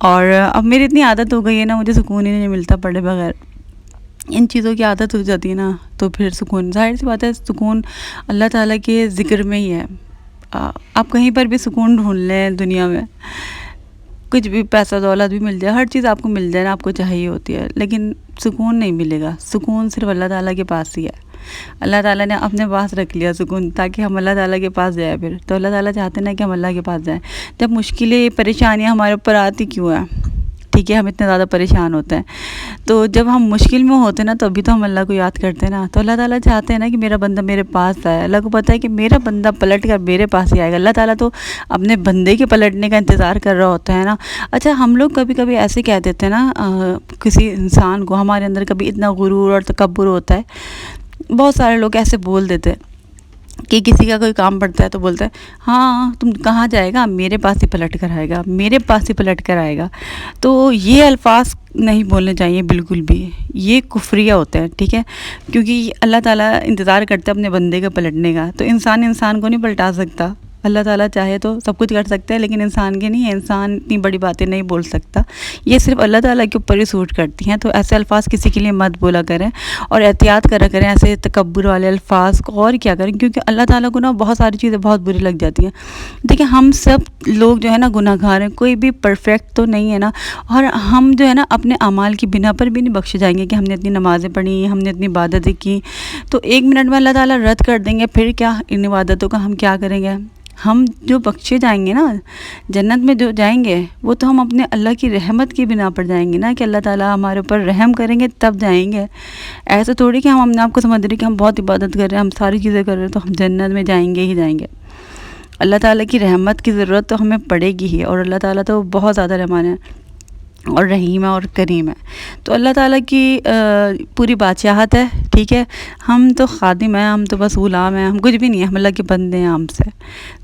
اور اب میری اتنی عادت ہو گئی ہے نا، مجھے سکون ہی نہیں ملتا پڑھے بغیر. ان چیزوں کی عادت ہو جاتی ہے نا، تو پھر سکون، ظاہر سی بات ہے سکون اللہ تعالیٰ کے ذکر میں ہی ہے. آپ کہیں پر بھی سکون ڈھونڈ لیں دنیا میں، کچھ بھی پیسہ دولت بھی مل جائے، ہر چیز آپ کو مل جائے نا، آپ کو چاہیے ہوتی ہے، لیکن سکون نہیں ملے گا. سکون صرف اللہ تعالیٰ کے پاس ہی ہے. اللہ تعالیٰ نے اپنے پاس رکھ لیا سکون، تاکہ ہم اللہ تعالیٰ کے پاس جائیں. پھر تو اللہ تعالیٰ چاہتے ہیں نا کہ ہم اللہ کے پاس جائیں. جب مشکلیں پریشانیاں ہمارے اوپر آتی کیوں ہیں؟ ٹھیک ہے، ہم اتنے زیادہ پریشان ہوتے ہیں، تو جب ہم مشکل میں ہوتے ہیں نا، تو ابھی تو ہم اللہ کو یاد کرتے ہیں نا. تو اللہ تعالیٰ چاہتے ہیں نا کہ میرا بندہ میرے پاس آئے. اللہ کو پتہ ہے کہ میرا بندہ پلٹ کر میرے پاس ہی آئے گا. اللہ تعالیٰ تو اپنے بندے کے پلٹنے کا انتظار کر رہا ہوتا ہے نا. اچھا، ہم لوگ کبھی کبھی ایسے کہہ دیتے ہیں نا کسی انسان کو، ہمارے اندر کبھی اتنا غرور اور تکبر ہوتا ہے، بہت سارے لوگ ایسے بول دیتے ہیں کہ کسی کا کوئی کام پڑتا ہے تو بولتا ہے ہاں تم کہاں جائے گا، میرے پاس ہی پلٹ کر آئے گا، میرے پاس ہی پلٹ کر آئے گا. تو یہ الفاظ نہیں بولنے چاہیے بالکل بھی، یہ کفریہ ہوتے ہیں. ٹھیک ہے، کیونکہ اللہ تعالیٰ انتظار کرتے ہیں اپنے بندے کا پلٹنے کا. تو انسان کو نہیں پلٹا سکتا. اللہ تعالیٰ چاہے تو سب کچھ کر سکتے ہیں، لیکن انسان کے نہیں ہے. انسان اتنی بڑی باتیں نہیں بول سکتا. یہ صرف اللہ تعالیٰ کے اوپر ہی سوٹ کرتی ہیں. تو ایسے الفاظ کسی کے لیے مت بولا کریں، اور احتیاط کرا کریں ایسے تکبر والے الفاظ کو. اور کیا کریں، کیونکہ اللہ تعالیٰ کو نا بہت ساری چیزیں بہت بری لگ جاتی ہیں. دیکھیں، ہم سب لوگ جو ہے نا گناہ گار ہیں، کوئی بھی پرفیکٹ تو نہیں ہے نا. اور ہم جو ہے نا اپنے اعمال کی بنا پر بھی نہیں بخشے جائیں گے کہ ہم نے اتنی نمازیں پڑھی، ہم نے اتنی عبادتیں کی، تو ایک منٹ میں اللہ تعالیٰ رد کر دیں گے. پھر کیا ان عبادتوں کا ہم کیا کریں گے؟ ہم جو بخشے جائیں گے نا، جنت میں جو جائیں گے، وہ تو ہم اپنے اللہ کی رحمت کی بنا پر جائیں گے نا، کہ اللہ تعالیٰ ہمارے اوپر رحم کریں گے تب جائیں گے. ایسے تھوڑی کہ ہم اپنے آپ کو سمجھ رہے کہ ہم بہت عبادت کر رہے ہیں، ہم ساری چیزیں کر رہے ہیں تو ہم جنت میں جائیں گے ہی جائیں گے. اللہ تعالیٰ کی رحمت کی ضرورت تو ہمیں پڑے گی ہی، اور اللہ تعالیٰ تو بہت زیادہ رحمان ہے اور رحیم ہے اور کریم ہے. تو اللہ تعالیٰ کی پوری بادشاہت ہے. ٹھیک ہے، ہم تو خادم ہیں، ہم تو بس غلام ہیں، ہم کچھ بھی نہیں ہیں، ہم اللہ کے بندے ہیں. ہم سے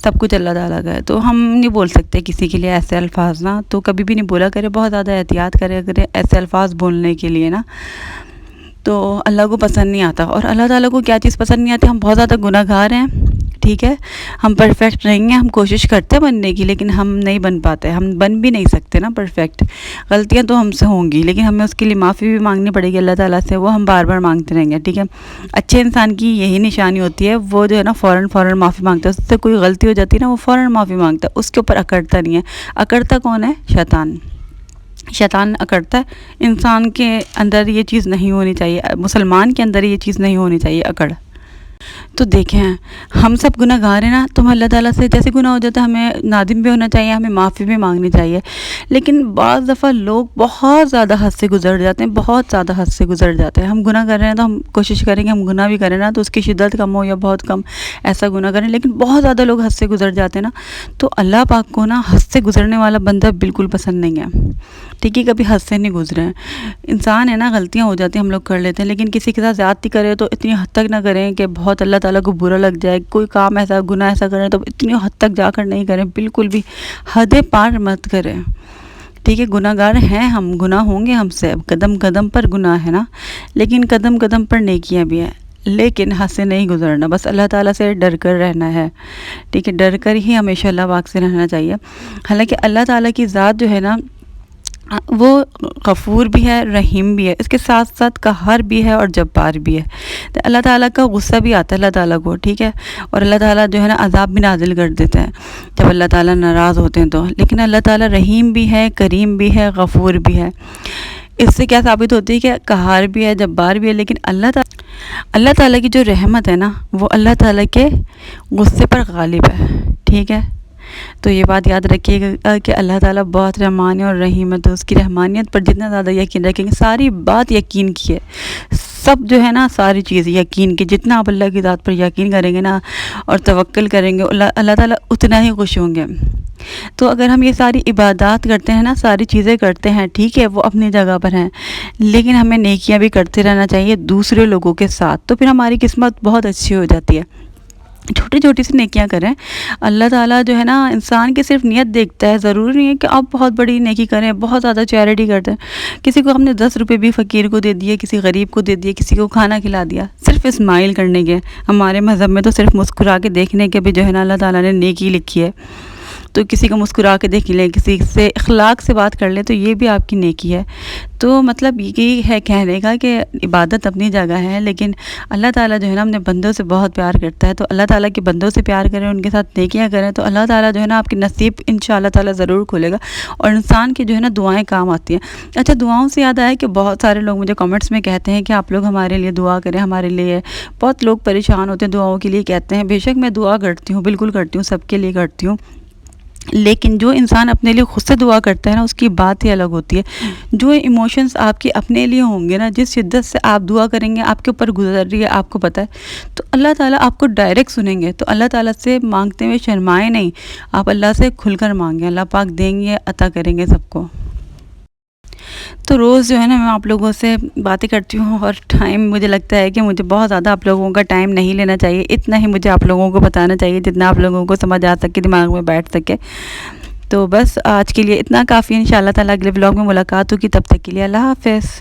سب کچھ اللہ تعالیٰ کا ہے. تو ہم نہیں بول سکتے کسی کے لیے ایسے الفاظ نا، تو کبھی بھی نہیں بولا کرے. بہت زیادہ احتیاط کرے ایسے الفاظ بولنے کے لیے نا. تو اللہ کو پسند نہیں آتا. اور اللہ تعالیٰ کو کیا چیز پسند نہیں آتی؟ ہم بہت زیادہ گناہ گار ہیں. ٹھیک ہے، ہم پرفیکٹ نہیں ہیں، ہم کوشش کرتے ہیں بننے کی، لیکن ہم نہیں بن پاتے. ہم بن بھی نہیں سکتے نا پرفیکٹ. غلطیاں تو ہم سے ہوں گی، لیکن ہمیں اس کے لیے معافی بھی مانگنی پڑے گی اللہ تعالیٰ سے. وہ ہم بار بار مانگتے رہیں گے. ٹھیک ہے، اچھے انسان کی یہی نشانی ہوتی ہے، وہ جو ہے نا فوراً معافی مانگتا ہے. اس سے کوئی غلطی ہو جاتی ہے نا، وہ فوراً معافی مانگتا ہے، اس کے اوپر اکڑتا نہیں ہے. اکڑتا کون ہے؟ شیطان اکڑتا ہے. انسان کے اندر یہ چیز نہیں ہونی چاہیے، مسلمان کے اندر یہ چیز نہیں ہونی چاہیے، اکڑ. تو دیکھیں، ہم سب گناہ گار ہیں نا، تو ہم اللہ تعالیٰ سے جیسے گناہ ہو جاتا ہے ہمیں نادم بھی ہونا چاہیے، ہمیں معافی بھی مانگنی چاہیے. لیکن بعض دفعہ لوگ بہت زیادہ حد سے گزر جاتے ہیں، بہت زیادہ حد سے گزر جاتے ہیں. ہم گناہ کر رہے ہیں تو ہم کوشش کریں گے ہم گناہ بھی کریں نا، تو اس کی شدت کم ہو یا بہت کم، ایسا گناہ کریں. لیکن بہت زیادہ لوگ حد سے گزر جاتے ہیں نا، تو اللہ پاک کو نا حد سے گزرنے والا بندہ بالکل پسند نہیں ہے. ٹھیک ہے، کبھی حد سے نہیں گزرے ہیں. انسان ہے نا، غلطیاں ہو جاتی ہیں، ہم لوگ کر لیتے ہیں، لیکن کسی کے ساتھ زیادتی کرے تو اتنی حد تک نہ کریں کہ بہت اللہ تعالیٰ کو برا لگ جائے. کوئی کام ایسا گناہ ایسا کریں تو اتنی حد تک جا کر نہیں کریں، بالکل بھی حدیں پار مت کریں. ٹھیک ہے، گناہ گار ہیں ہم، گناہ ہوں گے ہم سے، قدم قدم پر گناہ ہے نا، لیکن قدم قدم پر نیکیاں بھی ہیں. لیکن حد سے نہیں گزرنا، بس اللہ تعالیٰ سے ڈر کر رہنا ہے. ٹھیک ہے، ڈر کر ہی ہمیشہ اللہ پاک سے رہنا چاہیے. حالانکہ اللہ تعالیٰ کی ذات جو ہے نا، وہ غفور بھی ہے، رحیم بھی ہے، اس کے ساتھ ساتھ قہار بھی ہے اور جبار بھی ہے. تو اللہ تعالیٰ کا غصہ بھی آتا ہے اللہ تعالیٰ کو. ٹھیک ہے، اور اللہ تعالیٰ جو ہے نا عذاب بھی نازل کر دیتا ہے جب اللہ تعالیٰ ناراض ہوتے ہیں تو. لیکن اللہ تعالیٰ رحیم بھی ہے، کریم بھی ہے، غفور بھی ہے. اس سے کیا ثابت ہوتی ہے کہ قہار بھی ہے، جبار بھی ہے. لیکن اللہ تعالیٰ کی جو رحمت ہے نا، وہ اللہ تعالیٰ کے غصے پر غالب ہے. ٹھیک ہے، تو یہ بات یاد رکھیے گا کہ اللہ تعالیٰ بہت رحمان ہے اور رحیم ہے. تو اس کی رحمانیت پر جتنا زیادہ یقین رکھیں گے، ساری بات یقین کی ہے، سب جو ہے نا ساری چیز یقین کی. جتنا آپ اللہ کی ذات پر یقین کریں گے نا اور توکل کریں گے، اللہ تعالیٰ اتنا ہی خوش ہوں گے. تو اگر ہم یہ ساری عبادات کرتے ہیں نا، ساری چیزیں کرتے ہیں، ٹھیک ہے، وہ اپنی جگہ پر ہیں، لیکن ہمیں نیکیاں بھی کرتے رہنا چاہیے دوسرے لوگوں کے ساتھ. تو پھر ہماری قسمت بہت اچھی ہو جاتی ہے. چھوٹی چھوٹی سی نیکیاں کریں. اللہ تعالیٰ جو ہے نا انسان کی صرف نیت دیکھتا ہے. ضروری نہیں ہے کہ آپ بہت بڑی نیکی کریں، بہت زیادہ چیریٹی کرتے ہیں. کسی کو ہم نے 10 روپے بھی فقیر کو دے دیے، کسی غریب کو دے دیے، کسی کو کھانا کھلا دیا، صرف اسمائل کرنے کے. ہمارے مذہب میں تو صرف مسکرا کے دیکھنے کے بھی جو ہے نا اللہ تعالیٰ نے نیکی لکھی ہے. تو کسی کو مسکرا کے دیکھ لیں، کسی سے اخلاق سے بات کر لیں، تو یہ بھی آپ کی نیکی ہے۔ تو مطلب یہی ہے کہنے کا کہ عبادت اپنی جگہ ہے، لیکن اللہ تعالیٰ جو ہے نا اپنے بندوں سے بہت پیار کرتا ہے، تو اللہ تعالیٰ کے بندوں سے پیار کریں، ان کے ساتھ نیکیاں کریں، تو اللہ تعالیٰ جو ہے نا آپ کی نصیب انشاءاللہ تعالیٰ ضرور کھولے گا، اور انسان کی جو ہے نا دعائیں کام آتی ہیں۔ اچھا، دعاؤں سے یاد آیا کہ بہت سارے لوگ مجھے کمنٹس میں کہتے ہیں کہ آپ لوگ ہمارے لیے دعا کریں، ہمارے لیے بہت لوگ پریشان ہوتے ہیں، دعاؤں کے لیے کہتے ہیں۔ بے شک میں دعا کرتی ہوں، بالکل کرتی ہوں، سب کے لیے کرتی ہوں، لیکن جو انسان اپنے لیے خود سے دعا کرتا ہے نا، اس کی بات ہی الگ ہوتی ہے۔ جو ایموشنز آپ کے اپنے لیے ہوں گے نا، جس شدت سے آپ دعا کریں گے، آپ کے اوپر گزر رہی ہے، آپ کو پتہ ہے، تو اللہ تعالیٰ آپ کو ڈائریکٹ سنیں گے۔ تو اللہ تعالیٰ سے مانگتے ہوئے شرمائیں نہیں، آپ اللہ سے کھل کر مانگیں، اللہ پاک دیں گے، عطا کریں گے سب کو۔ تو روز جو ہے نا میں آپ لوگوں سے باتیں کرتی ہوں، اور ٹائم مجھے لگتا ہے کہ مجھے بہت زیادہ آپ لوگوں کا ٹائم نہیں لینا چاہیے، اتنا ہی مجھے آپ لوگوں کو بتانا چاہیے جتنا آپ لوگوں کو سمجھ آ سکے، دماغ میں بیٹھ سکے۔ تو بس آج کے لیے اتنا کافی ہے، انشاءاللہ تعالیٰ اگلے ولاگ میں ملاقات ہوگی، تب تک کے لیے اللہ حافظ۔